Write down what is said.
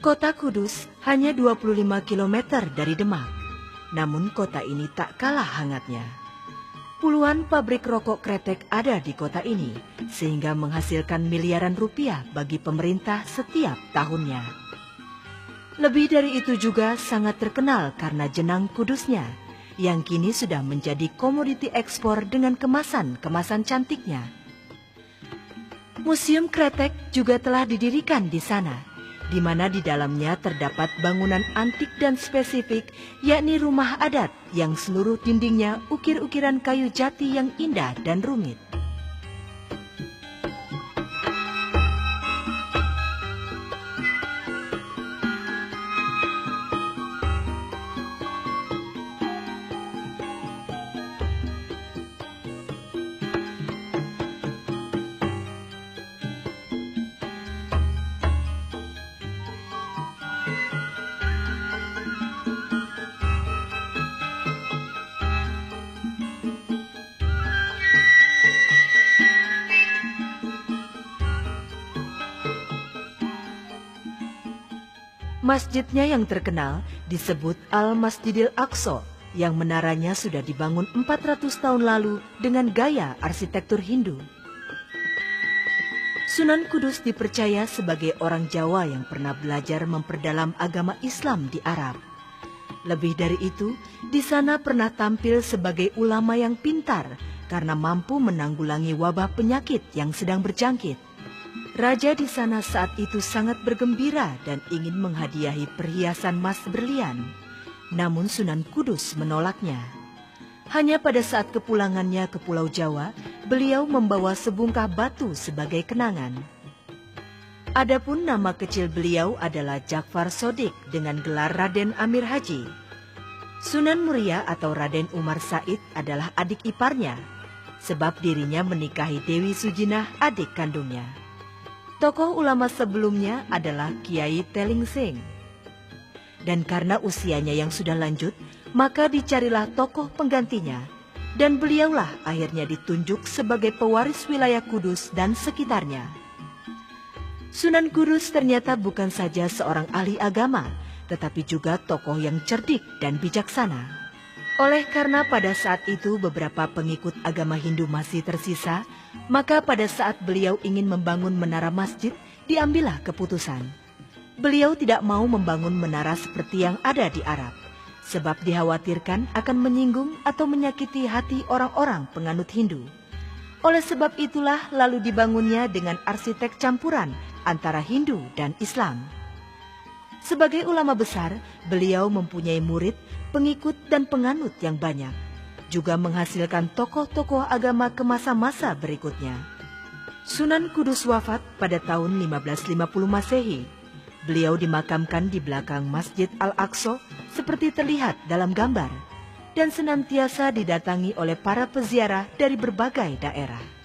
Kota Kudus hanya 25 km dari Demak, namun kota ini tak kalah hangatnya. Puluhan pabrik rokok kretek ada di kota ini, sehingga menghasilkan miliaran rupiah bagi pemerintah setiap tahunnya. Lebih dari itu juga sangat terkenal karena jenang kudusnya, yang kini sudah menjadi komoditi ekspor dengan kemasan-kemasan cantiknya. Museum kretek juga telah didirikan di sana, di mana di dalamnya terdapat bangunan antik dan spesifik, yakni rumah adat yang seluruh dindingnya ukir-ukiran kayu jati yang indah dan rumit. Masjidnya yang terkenal disebut Al-Masjidil Aqsa, yang menaranya sudah dibangun 400 tahun lalu dengan gaya arsitektur Hindu. Sunan Kudus dipercaya sebagai orang Jawa yang pernah belajar memperdalam agama Islam di Arab. Lebih dari itu, di sana pernah tampil sebagai ulama yang pintar karena mampu menanggulangi wabah penyakit yang sedang berjangkit. Raja di sana saat itu sangat bergembira dan ingin menghadiahi perhiasan emas berlian. Namun Sunan Kudus menolaknya. Hanya pada saat kepulangannya ke Pulau Jawa, beliau membawa sebungkah batu sebagai kenangan. Adapun nama kecil beliau adalah Ja'far Shodiq dengan gelar Raden Amir Haji. Sunan Muria atau Raden Umar Said adalah adik iparnya, sebab dirinya menikahi Dewi Sujinah, adik kandungnya. Tokoh ulama sebelumnya adalah Kiai Telingsing. Dan karena usianya yang sudah lanjut, maka dicarilah tokoh penggantinya. Dan beliaulah akhirnya ditunjuk sebagai pewaris wilayah Kudus dan sekitarnya. Sunan Kudus ternyata bukan saja seorang ahli agama, tetapi juga tokoh yang cerdik dan bijaksana. Oleh karena pada saat itu beberapa pengikut agama Hindu masih tersisa, maka pada saat beliau ingin membangun menara masjid, diambillah keputusan. Beliau tidak mau membangun menara seperti yang ada di Arab, sebab dikhawatirkan akan menyinggung atau menyakiti hati orang-orang penganut Hindu. Oleh sebab itulah lalu dibangunnya dengan arsitek campuran antara Hindu dan Islam. Sebagai ulama besar, beliau mempunyai murid, pengikut dan penganut yang banyak, juga menghasilkan tokoh-tokoh agama ke masa-masa berikutnya. Sunan Kudus wafat pada tahun 1550 Masehi. Beliau dimakamkan di belakang Masjid Al-Aqsa seperti terlihat dalam gambar, dan senantiasa didatangi oleh para peziarah dari berbagai daerah.